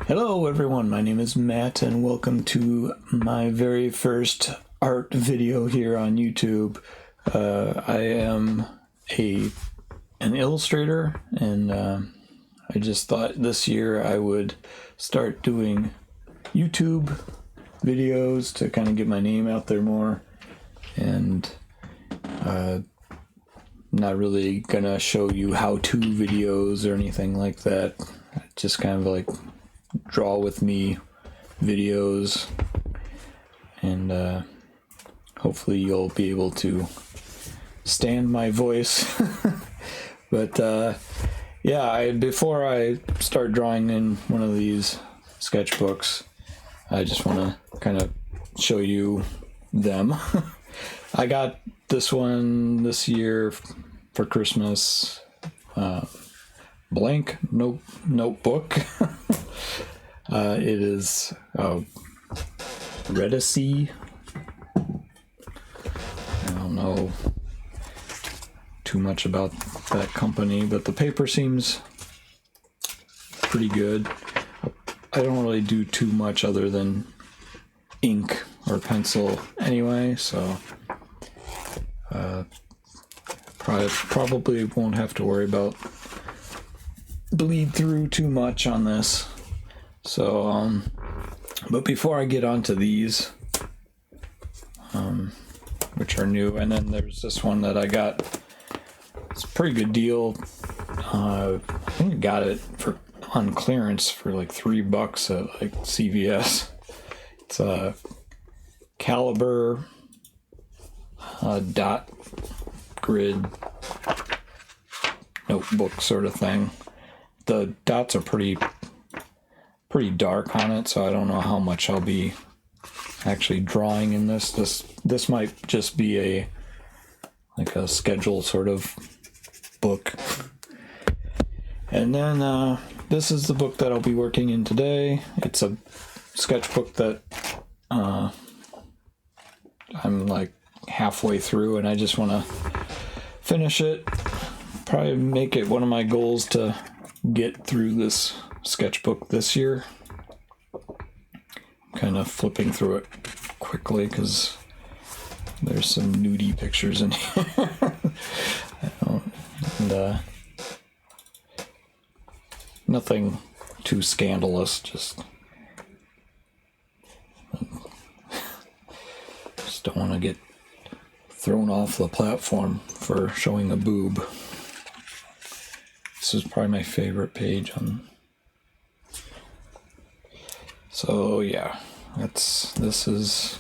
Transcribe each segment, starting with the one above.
Hello everyone, my name is Matt and welcome to my very first art video here on YouTube. I am an illustrator and I just thought this year I would start doing YouTube videos to kind of get my name out there more, and not really gonna show you how-to videos or anything like that. Just kind of like draw with me videos, and hopefully you'll be able to stand my voice. But yeah, before I start drawing in one of these sketchbooks, I just want to kind of show you them. I got this one this year for Christmas. Blank notebook. It is Redisy. I don't know too much about that company, but the paper seems pretty good. I don't really do too much other than ink or pencil anyway, so probably won't have to worry about bleed through too much on this. So but before I get onto these, which are new, and then there's this one that I got. It's a pretty good deal. I think I got it on clearance for like $3 at like CVS. It's a Caliber dot grid notebook sort of thing. The dots are pretty dark on it, so I don't know how much I'll be actually drawing in this. This might just be a schedule sort of book. And then this is the book that I'll be working in today. It's a sketchbook that I'm like halfway through, and I just want to finish it. Probably make it one of my goals to get through this sketchbook this year. I'm kind of flipping through it quickly because there's some nudie pictures in here. And nothing too scandalous, just don't want to get thrown off the platform for showing a boob. This is probably my favorite page on. So yeah, this is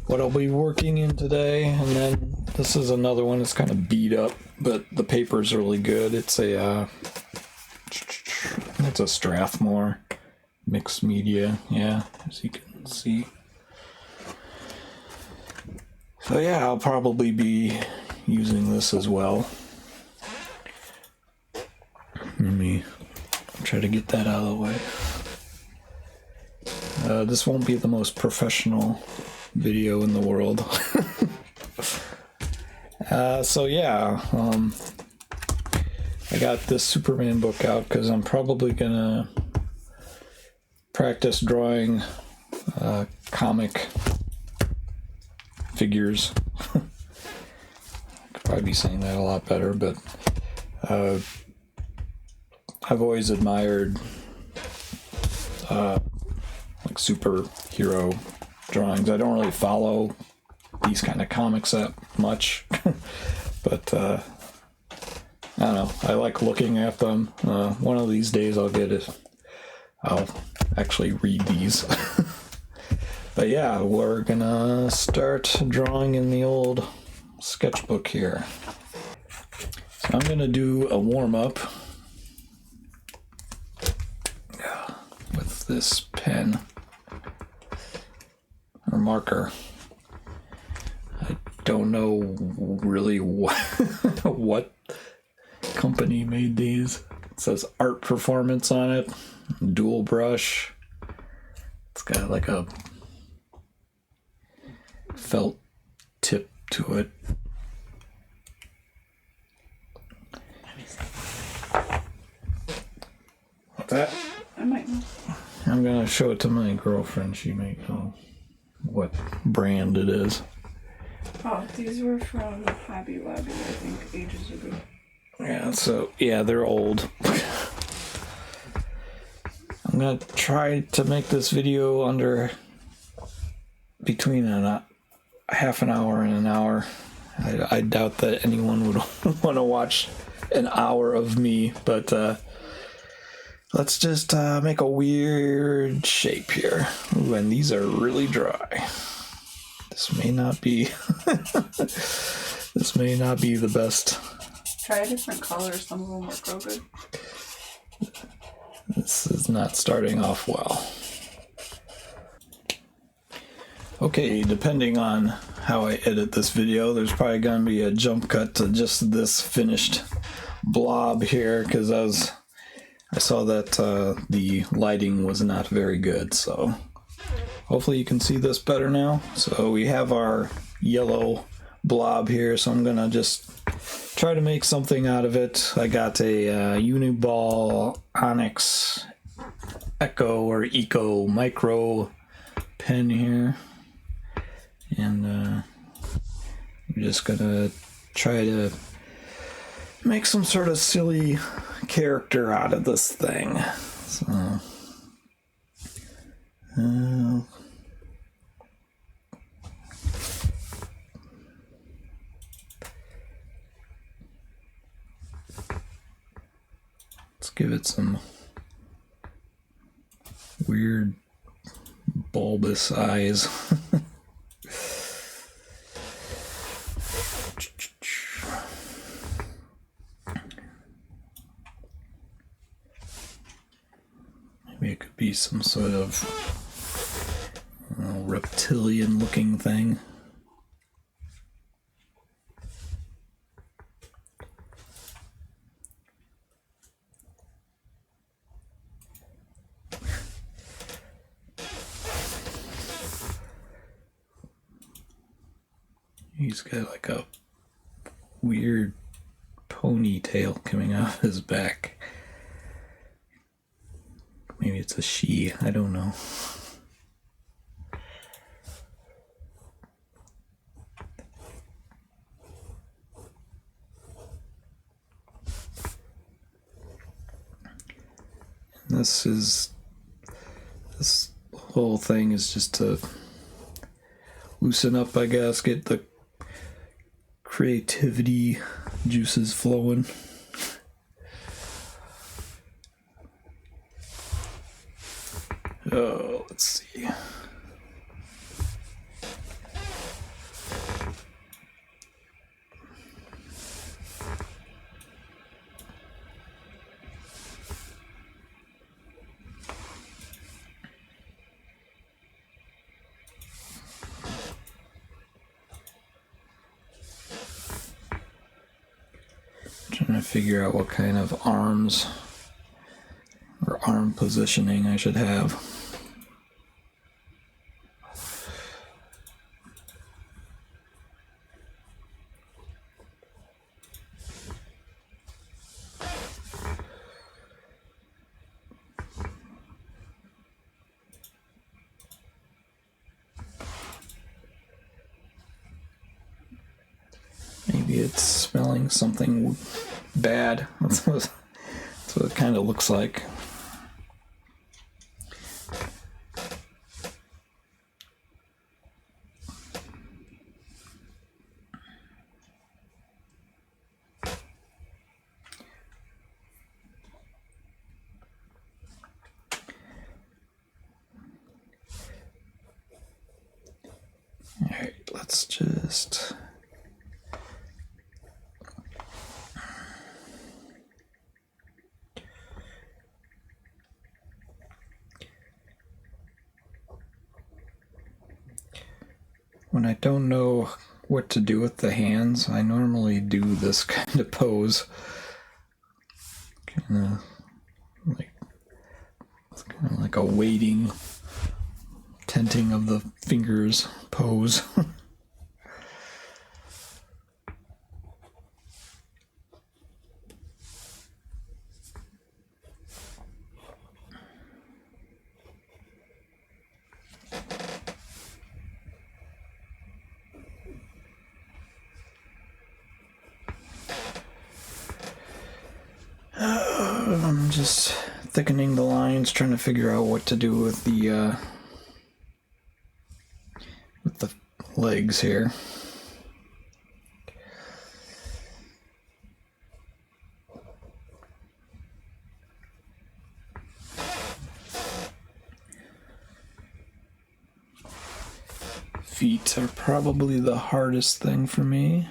what I'll be working in today. And then this is another one that's kind of beat up, but the paper's really good. It's a Strathmore mixed media, yeah, as you can see. So yeah, I'll probably be using this as well. Let me try to get that out of the way. This won't be the most professional video in the world. So yeah, I got this Superman book out because I'm probably gonna practice drawing comic figures. I could probably be saying that a lot better, but I've always admired like superhero drawings. I don't really follow these kind of comics that much, but I don't know. I like looking at them. One of these days I'll actually read these. But yeah, we're gonna start drawing in the old sketchbook here. So I'm gonna do a warm-up with this pen or marker. I don't know really what company made these. It says Art Performance on it, dual brush. It's got like a felt tip to it. What's that? I might know. I'm gonna show it to my girlfriend. She may know what brand it is. Oh, these were from Hobby Lobby, I think, ages ago. Yeah, so, yeah, they're old. I'm gonna try to make this video under between a half an hour and an hour. I doubt that anyone would want to watch an hour of me, but let's just make a weird shape here. Ooh, and these are really dry. This may not be this may not be the best. Try a different color, some of them work real good. This is not starting off well. Okay, depending on how I edit this video, there's probably going to be a jump cut to just this finished blob here, because I saw that the lighting was not very good, so hopefully you can see this better now. So we have our yellow blob here, so I'm going to just try to make something out of it. I got a Uniball Onyx Echo or Eco Micro pen here. And I'm just gonna try to make some sort of silly character out of this thing. So, let's give it some weird bulbous eyes. Maybe it could be some sort of reptilian looking thing. He's got like a weird ponytail coming off his back. Maybe it's a she, I don't know. This whole thing is just to loosen up, I guess, get the creativity juices flowing. Oh, let's see. Trying to figure out what kind of arms or arm positioning I should have. Maybe it's smelling something bad. That's what it kind of looks like. All right, let's just... When I don't know what to do with the hands, I normally do this kind of pose. Kind of like a waiting, tenting of the fingers pose. just thickening the lines, trying to figure out what to do with the legs here. Feet are probably the hardest thing for me.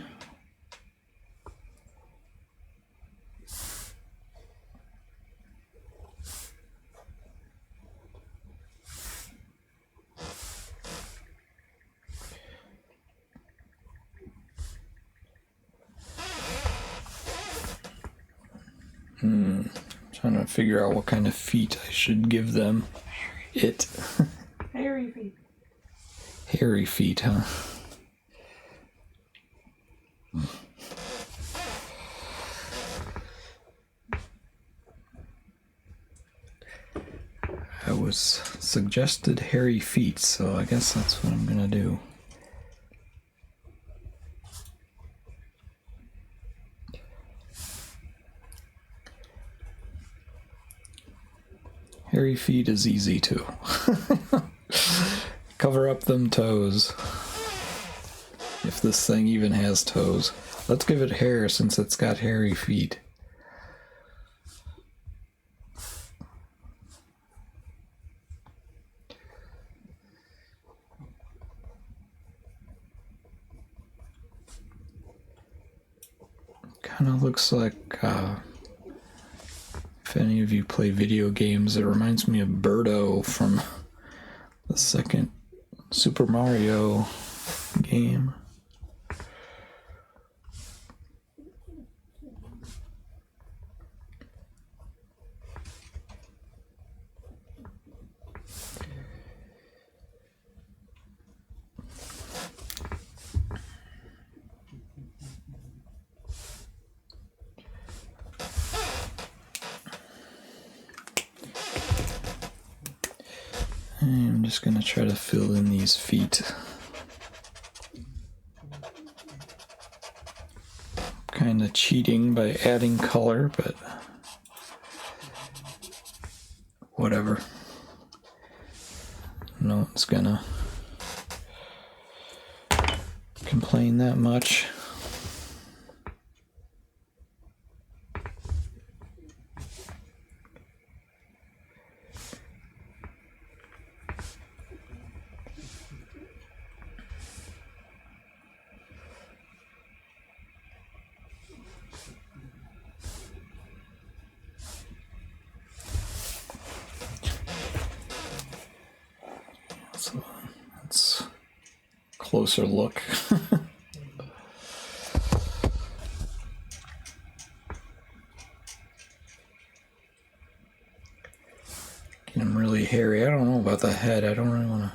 Trying to figure out what kind of feet I should give them. Hairy feet. Hairy feet, huh? I was suggested hairy feet, so I guess that's what I'm gonna do. Hairy feet is easy too. Cover up them toes. If this thing even has toes. Let's give it hair since it's got hairy feet. Kind of looks like, if any of you play video games, it reminds me of Birdo from the second Super Mario game. I'm just going to try to fill in these feet. Kind of cheating by adding color, but whatever. No one's gonna complain that much. So that's a closer look. Getting really hairy. I don't know about the head. I don't really want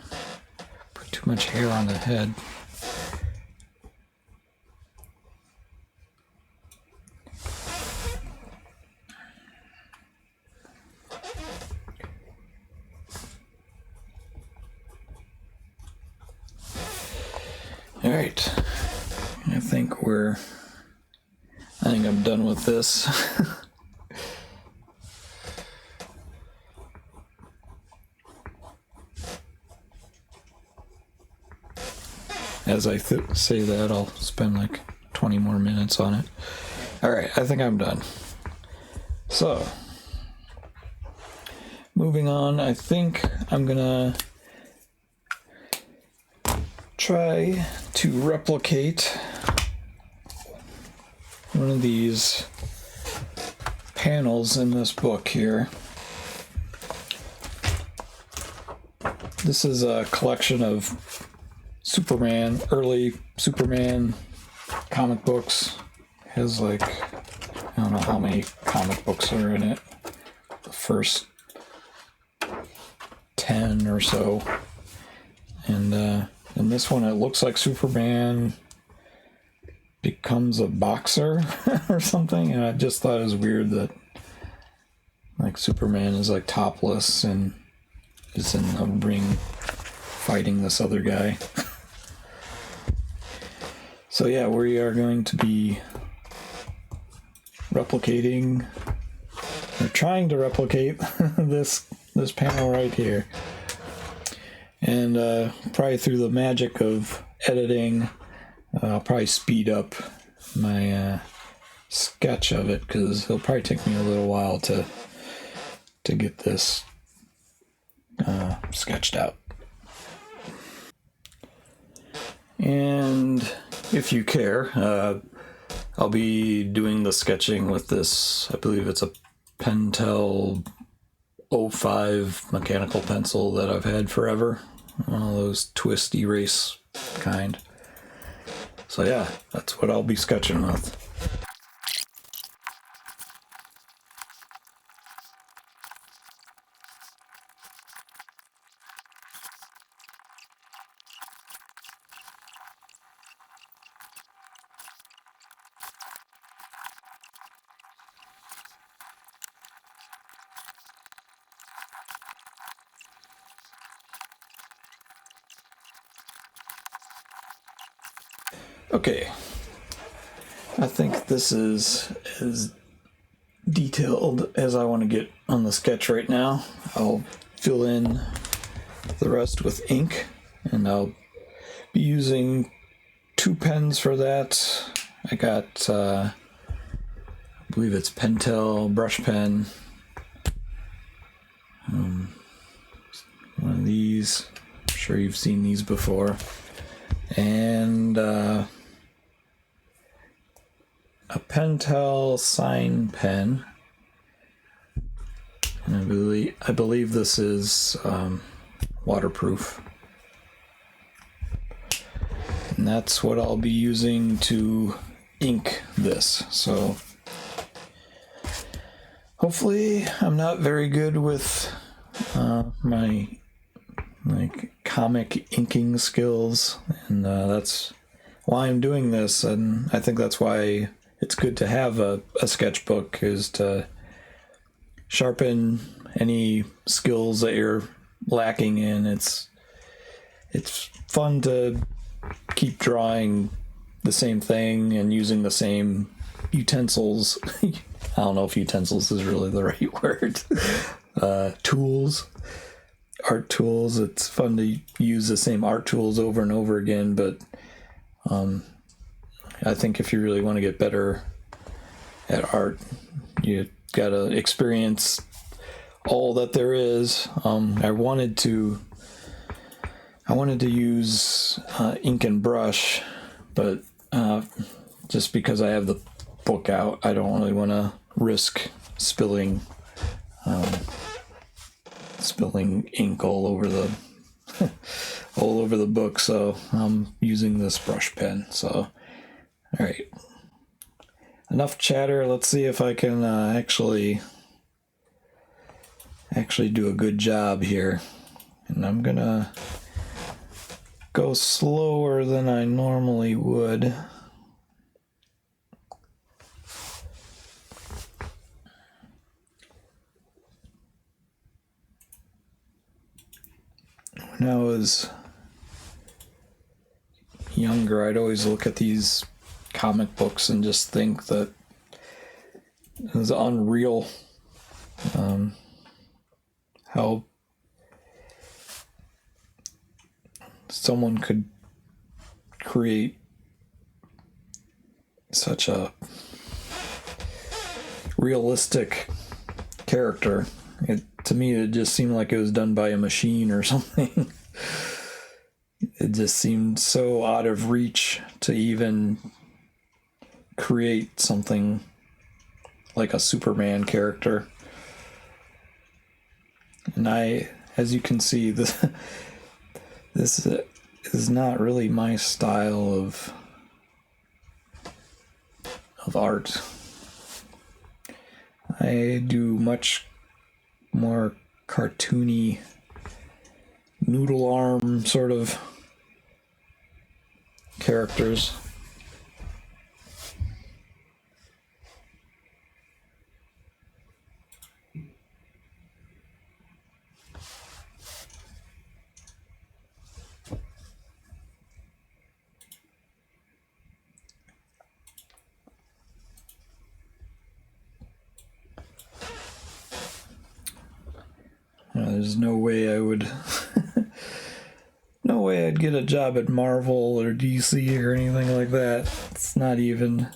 to put too much hair on the head. All right, I think I'm done with this. As I say that, I'll spend like 20 more minutes on it. All right, I think I'm done. So, moving on, I think I'm gonna try to replicate one of these panels in this book here. This is a collection of early Superman comic books. It has like, I don't know how many comic books are in it. The first 10 or so. And in this one, it looks like Superman becomes a boxer or something. And I just thought it was weird that like Superman is like topless and is in a ring fighting this other guy. So yeah, we are going to be replicating or trying to replicate this panel right here. And probably through the magic of editing, I'll probably speed up my sketch of it, because it'll probably take me a little while to get this sketched out. And if you care, I'll be doing the sketching with this, I believe it's a Pentel 05 mechanical pencil that I've had forever. One of those twist erase kind. So yeah, that's what I'll be sketching with. Okay, I think this is as detailed as I want to get on the sketch right now. I'll fill in the rest with ink, and I'll be using 2 pens for that. I got, I believe it's Pentel brush pen. One of these. I'm sure you've seen these before. And a Pentel sign pen. And I believe this is waterproof. And that's what I'll be using to ink this. So hopefully I'm not very good with my comic inking skills, and that's why I'm doing this. And I think that's why it's good to have a sketchbook, is to sharpen any skills that you're lacking in. It's fun to keep drawing the same thing and using the same utensils. I don't know if utensils is really the right word. Tools, art tools. It's fun to use the same art tools over and over again, but I think if you really want to get better at art, you gotta experience all that there is. I wanted to use ink and brush, but just because I have the book out, I don't really want to risk spilling ink all over the book. So I'm using this brush pen. So all right, enough chatter. Let's see if I can actually do a good job here. And I'm gonna go slower than I normally would. When I was younger, I'd always look at these comic books and just think that it was unreal how someone could create such a realistic character. To me, it just seemed like it was done by a machine or something. It just seemed so out of reach to even create something like a Superman character. And as you can see, this is not really my style of art. I do much more cartoony, noodle arm sort of characters. There's no way I would. No way I'd get a job at Marvel or DC or anything like that. It's not even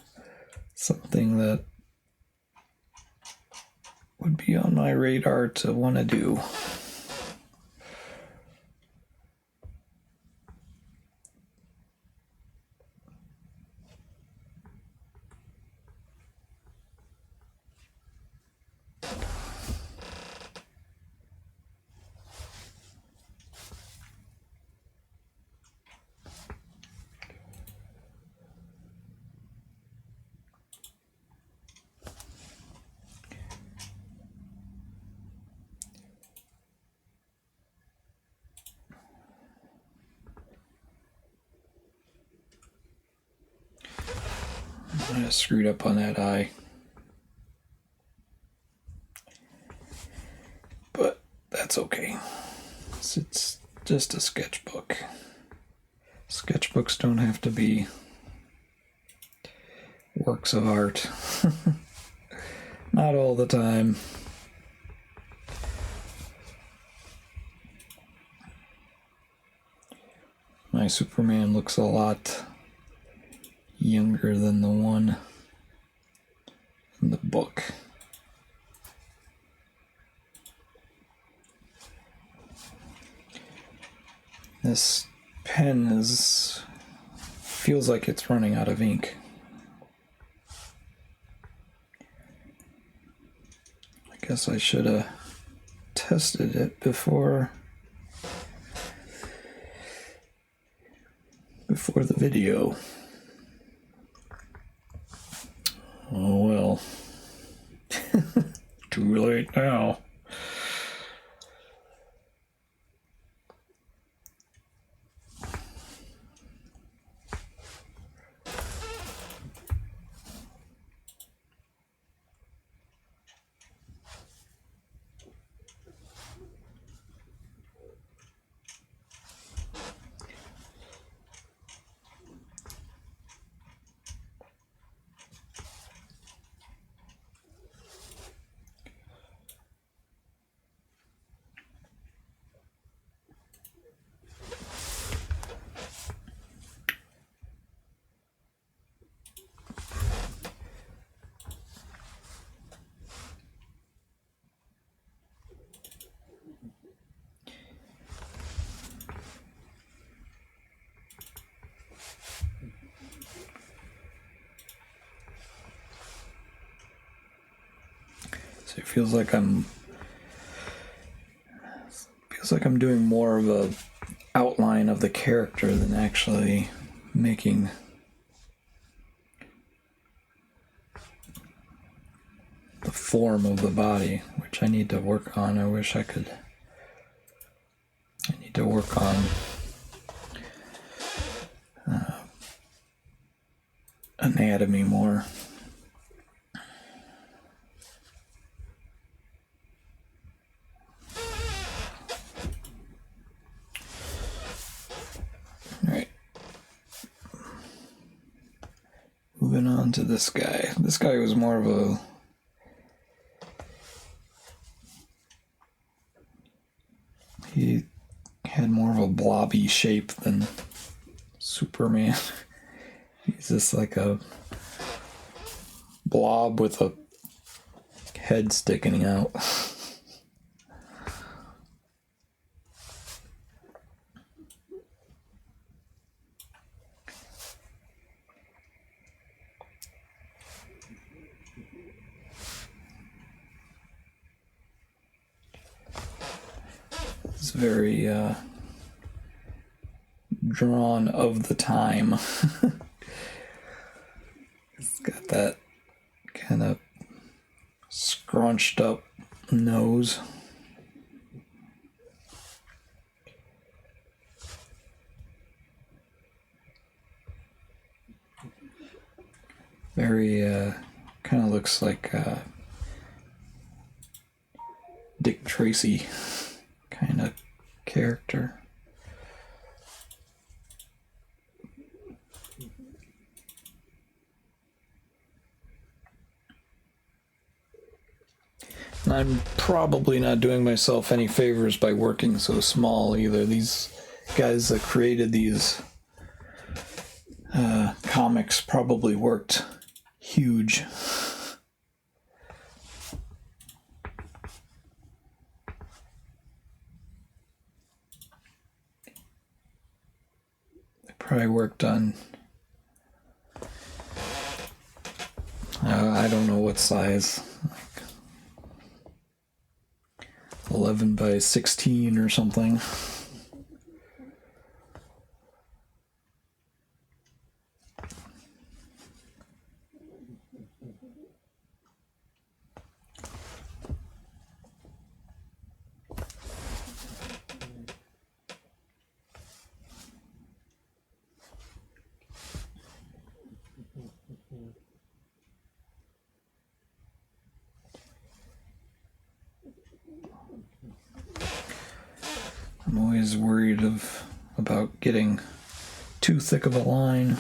something that would be on my radar to want to do. I screwed up on that eye. But that's okay. It's just a sketchbook. Sketchbooks don't have to be works of art. Not all the time. My Superman looks a lot younger than the one in the book. This pen feels like it's running out of ink. I guess I should have tested it before the video. Oh well. Too late now. So it feels like I'm doing more of a outline of the character than actually making the form of the body, which I need to work on. I need to work on anatomy more. Alright. Moving on to this guy. This guy was more of a he had more of a blobby shape than Superman. He's just like a blob with a head sticking out. It's very drawn of the time. It's got that kind of scrunched up nose. Very kind of looks like Dick Tracy kind of character. I'm probably not doing myself any favors by working so small either. These guys that created these comics probably worked huge. They probably worked on I don't know what size, like 11 by 16 or something. I'm always worried about getting too thick of a line.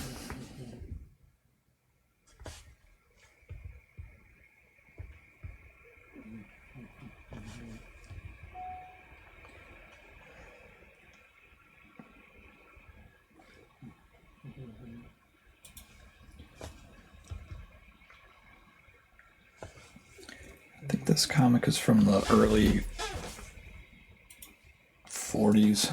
I think this comic is from the early 40s.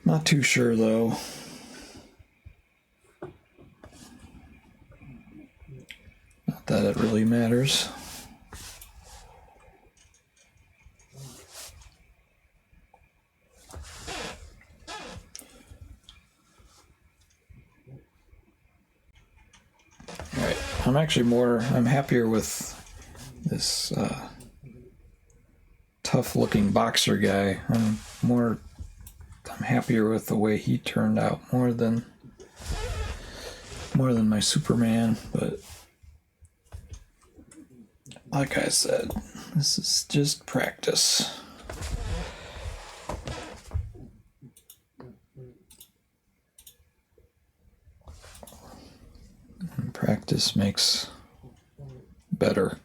Not too sure though. Not that it really matters. Alright, I'm happier with this tough looking boxer guy. I'm happier with the way he turned out more than my Superman, but like I said, this is just practice. And practice makes better.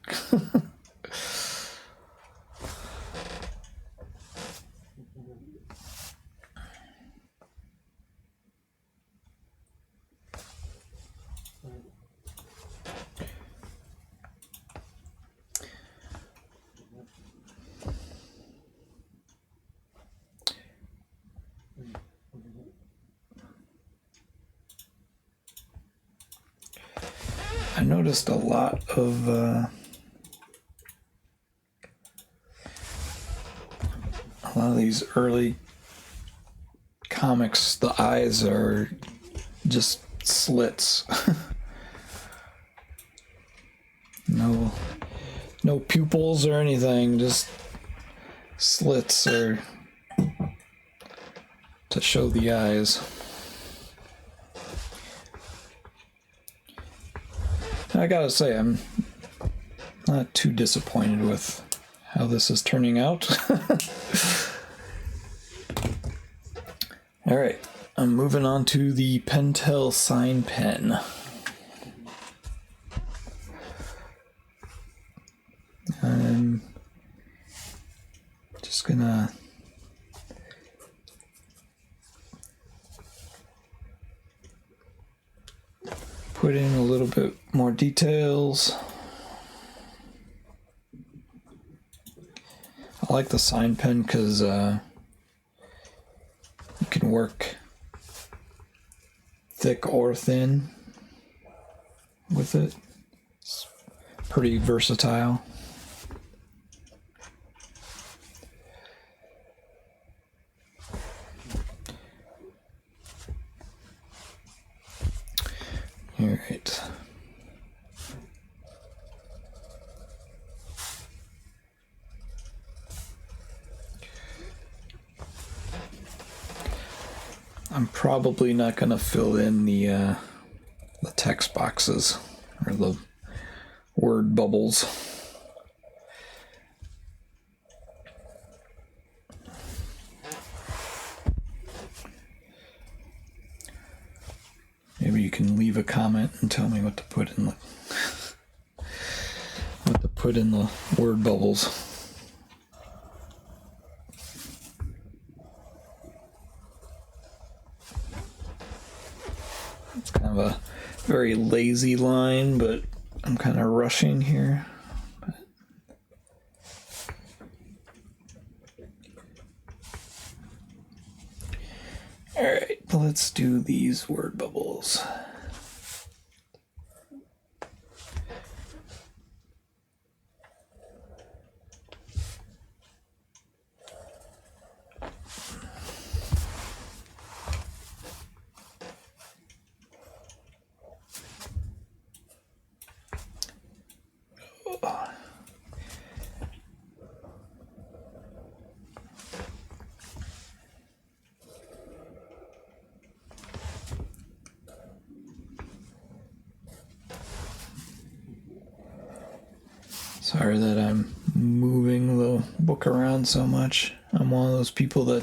I noticed a lot of these early comics, the eyes are just slits. No pupils or anything, just slits or to show the eyes. I gotta say, I'm not too disappointed with how this is turning out. Alright, I'm moving on to the Pentel sign pen. I'm just gonna put in a little bit more details. I like the sign pen because you can work thick or thin with it. It's pretty versatile. All right. I'm probably not going to fill in the text boxes or the word bubbles. Maybe you can leave a comment and tell me what to put in the put in the word bubbles. It's kind of a very lazy line, but I'm kind of rushing here. All right, let's do these word bubbles. Sorry that I'm moving the book around so much. I'm one of those people that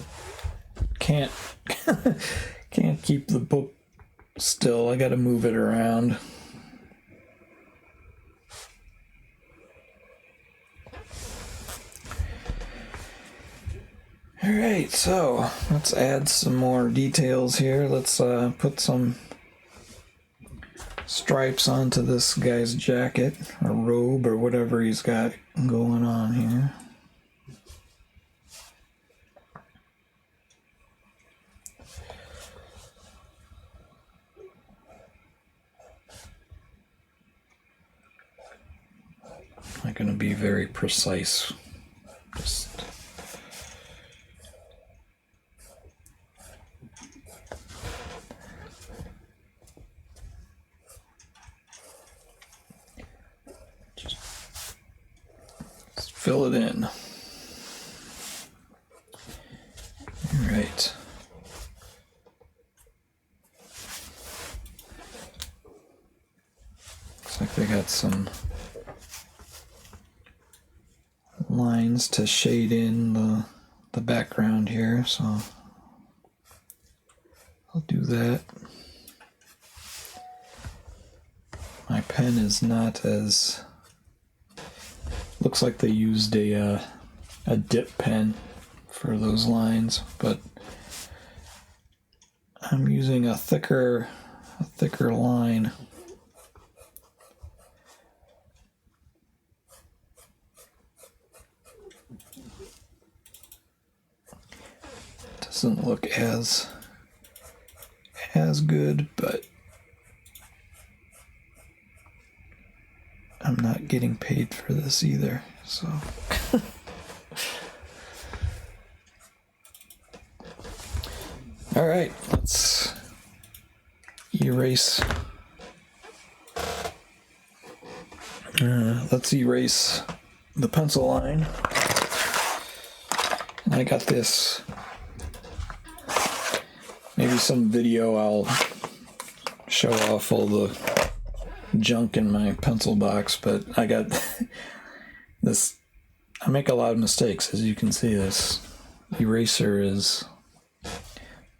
can't can't keep the book still. I gotta move it around. Alright, so let's add some more details here. Let's put some stripes onto this guy's jacket or robe or whatever he's got going on here. I'm not going to be very precise. Just fill it in. All right. Looks like they got some lines to shade in the background here, so I'll do that. My pen is not as... Looks like they used a dip pen for those lines, but I'm using a thicker line. Doesn't look as good, but I'm not getting paid for this either, so. All right, let's erase. Let's erase the pencil line. And I got this. Maybe some video I'll show off all the junk in my pencil box, but I got this. I make a lot of mistakes, as you can see. This eraser is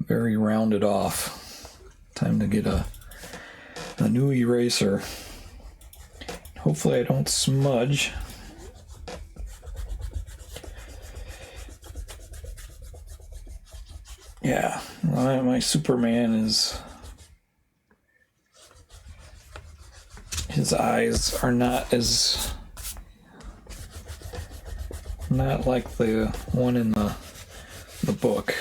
very rounded off. Time to get a new eraser. Hopefully I don't smudge. Yeah, my Superman is... His eyes are not like the one in the book.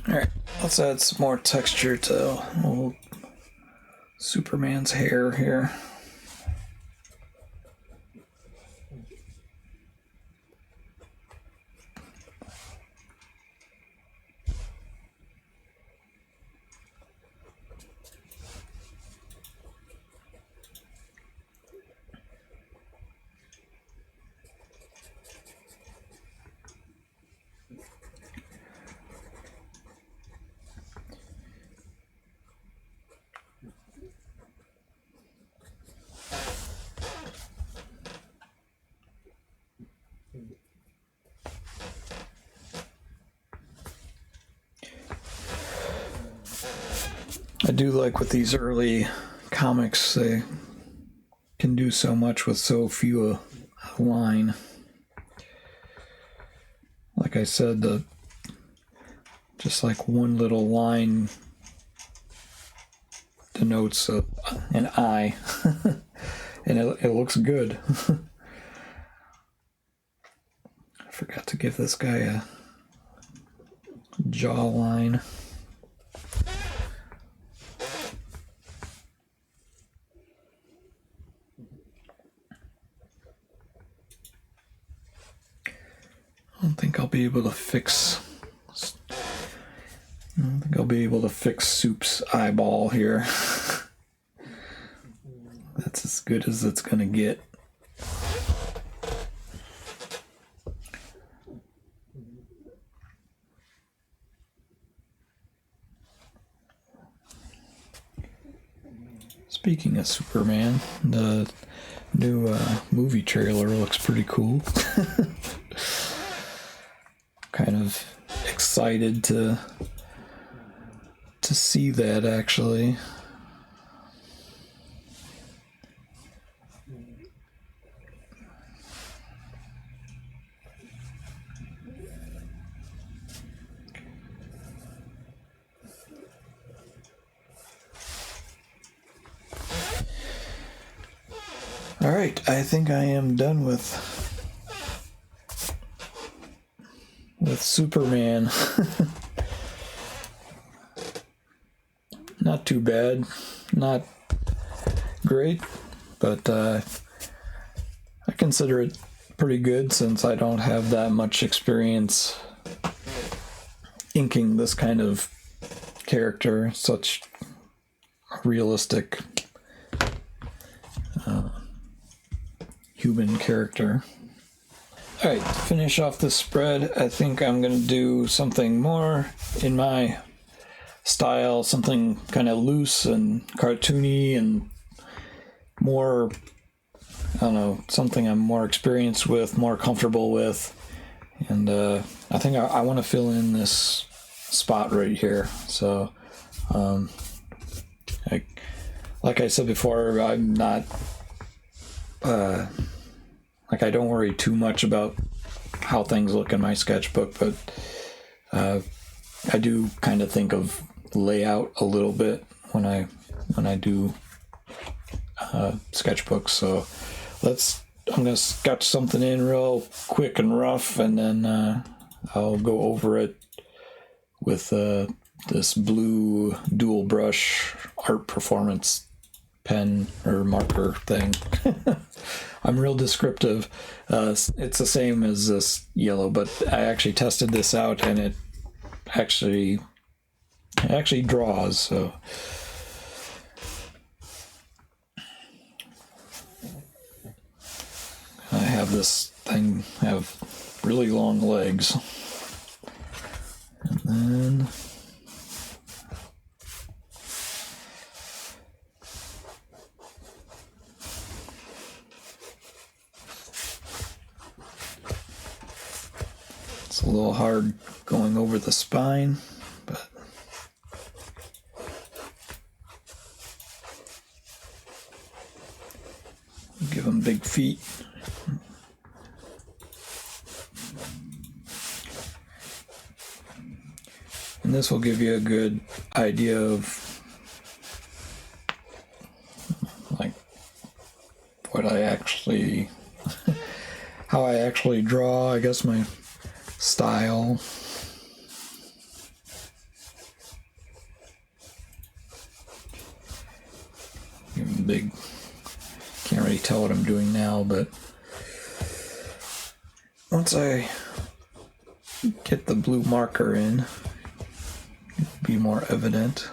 Alright, let's add some more texture to old Superman's hair here. I do like with these early comics, they can do so much with so few a line. Like I said, just like one little line denotes an eye, and it looks good. I forgot to give this guy a jawline. I don't think I'll be able to fix Soup's eyeball here. That's as good as it's gonna get. Speaking of Superman, the new movie trailer looks pretty cool. Kind of excited to see that, actually. All right, I think I am done with Superman. Not too bad, not great, but I consider it pretty good since I don't have that much experience inking this kind of character, such realistic human character. Alright, to finish off this spread, I think I'm going to do something more in my style, something kind of loose and cartoony and more, I don't know, something I'm more experienced with, more comfortable with. And I think I want to fill in this spot right here. So, like I said before, I'm not, I don't worry too much about how things look in my sketchbook, but I do kind of think of layout a little bit when I do sketchbooks. So I'm gonna sketch something in real quick and rough, and then I'll go over it with this blue dual brush art performance pen or marker thing. I'm real descriptive. It's the same as this yellow, but I actually tested this out, and it actually draws. So I have this thing have really long legs, and then it's a little hard going over the spine, but give them big feet. And this will give you a good idea of like what I actually, how I actually draw, I guess my style. Big, can't really tell what I'm doing now, but once I get the blue marker in, it'll be more evident.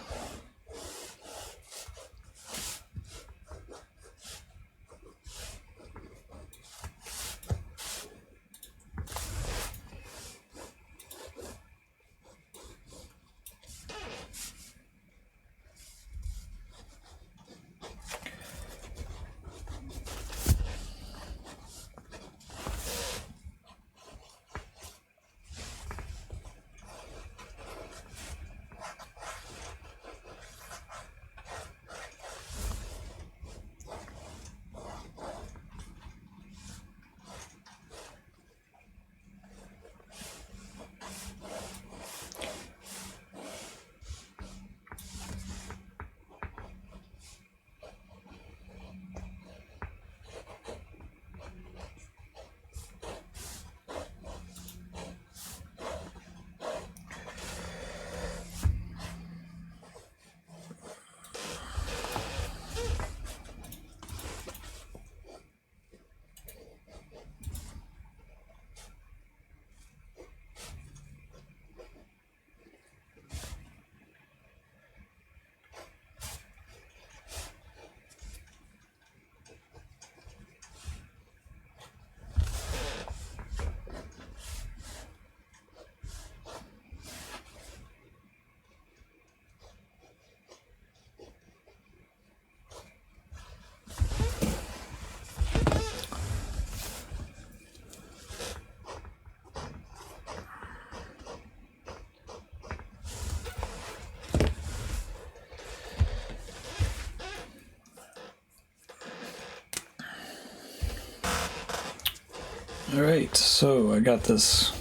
Alright, so I got this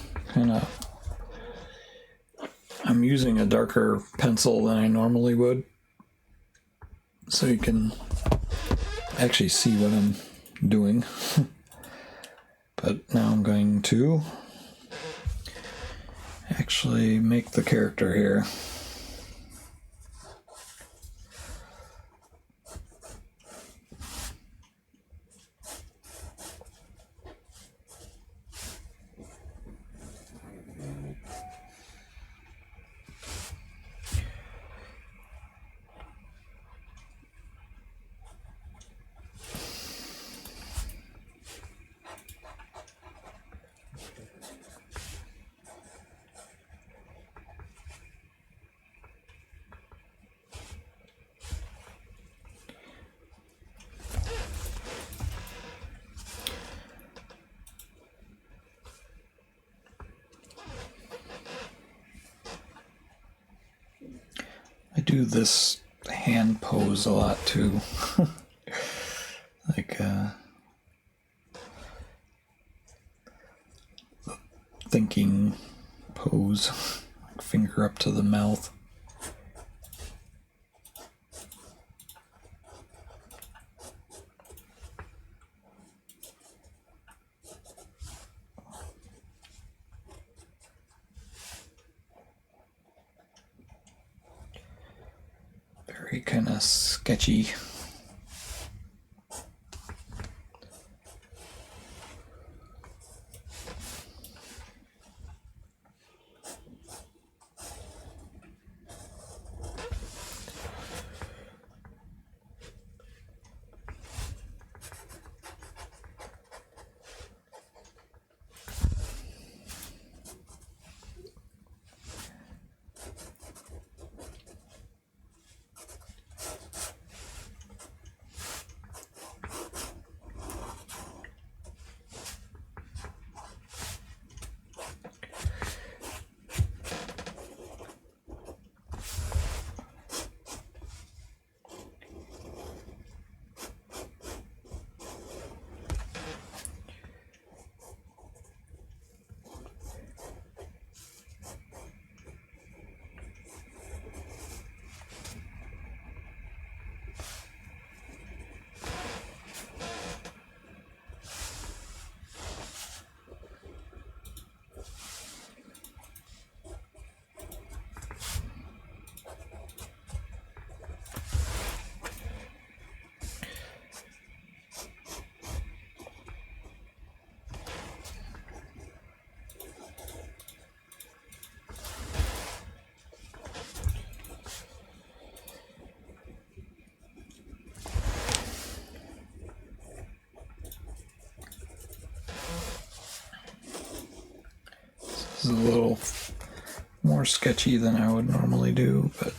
I'm using a darker pencil than I normally would, so you can actually see what I'm doing. But now I'm going to actually make the character here. I do this hand pose a lot too. Like the thinking pose, like finger up to the mouth. Very kind of sketchy. This is a little more sketchy than I would normally do, but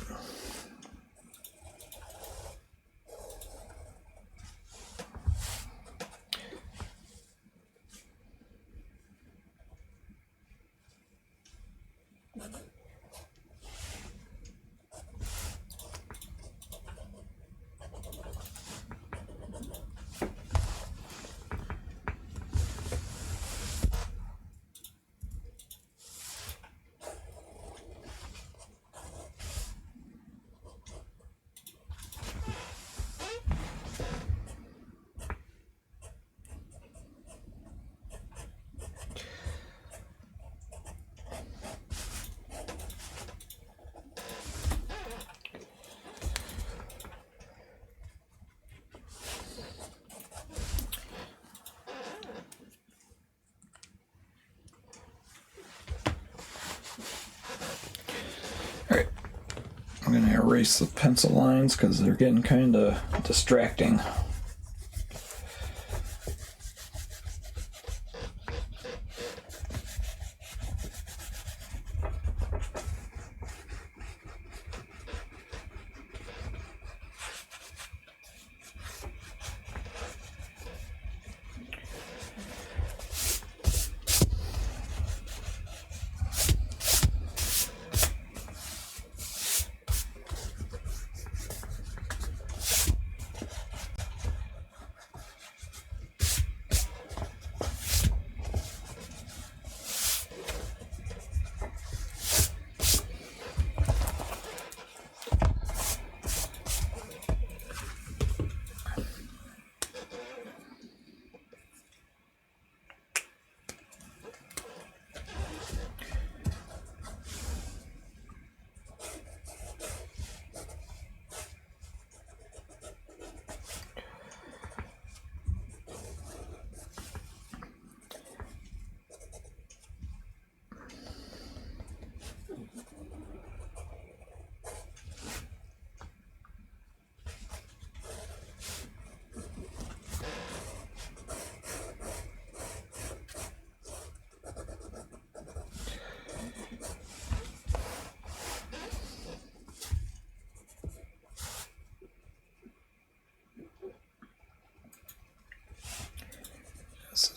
alright. I'm going to erase the pencil lines because they're getting kind of distracting.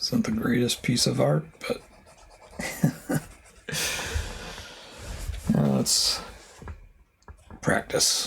Isn't the greatest piece of art, but let's practice.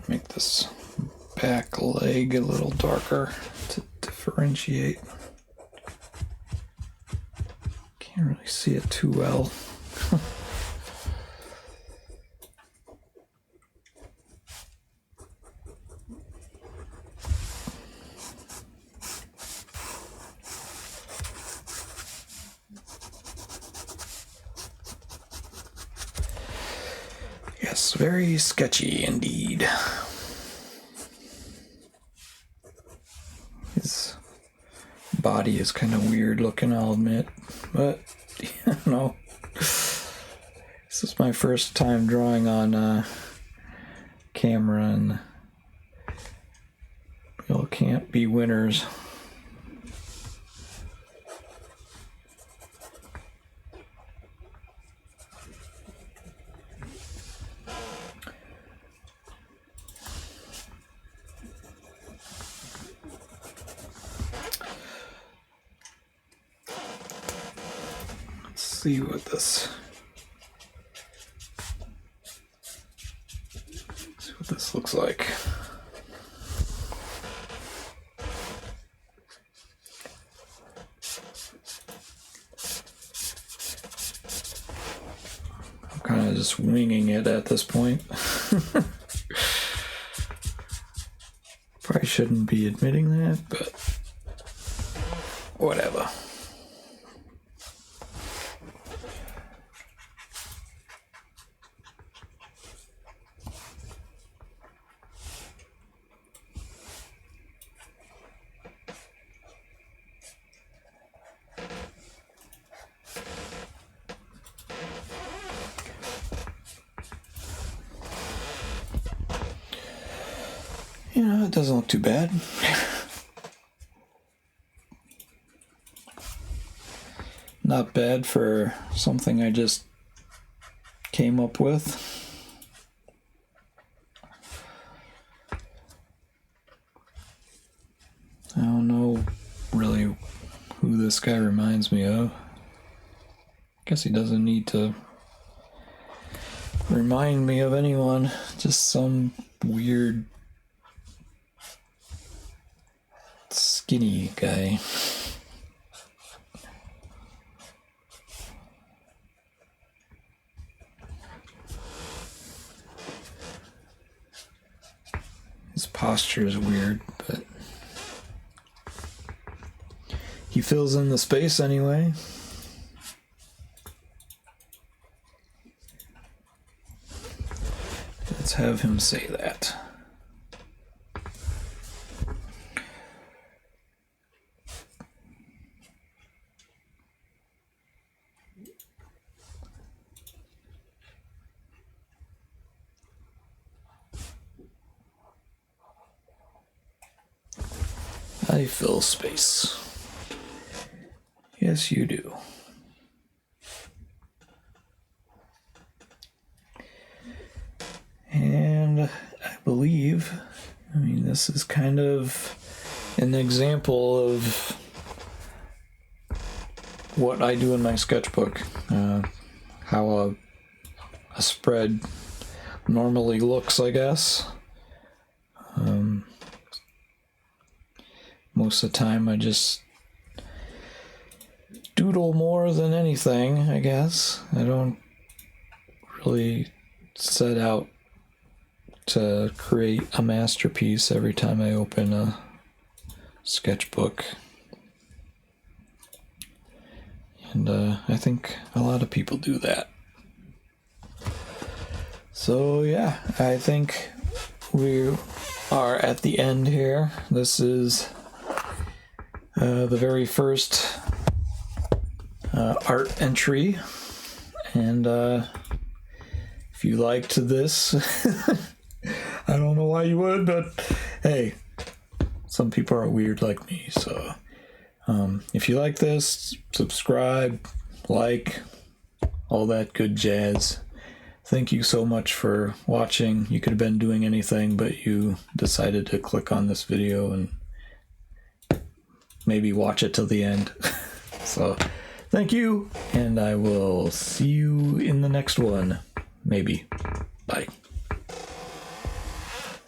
Make this back leg a little darker to differentiate. Can't really see it too well. Yes, very sketchy indeed. His body is kind of weird looking, I'll admit, but you know, this is my first time drawing on camera, and we all can't be winners. See what this looks like. I'm kind of just winging it at this point. Probably shouldn't be admitting that, but whatever. You know, it doesn't look too bad. Not bad for something I just came up with. I don't know really who this guy reminds me of. Guess he doesn't need to remind me of anyone. Just some weird skinny guy. His posture is weird, but he fills in the space anyway. Let's have him say that. I fill space. Yes, you do. And I believe, this is kind of an example of what I do in my sketchbook. How a spread normally looks, I guess. Most of the time I just doodle more than anything, I guess. I don't really set out to create a masterpiece every time I open a sketchbook. And I think a lot of people do that. So yeah, I think we are at the end here. This is the very first art entry. And if you liked this, I don't know why you would, but hey, some people are weird like me. So if you like this, subscribe, like, all that good jazz. Thank you so much for watching. You could have been doing anything, but you decided to click on this video and maybe watch it till the end. So thank you, and I will see you in the next one. Maybe. Bye.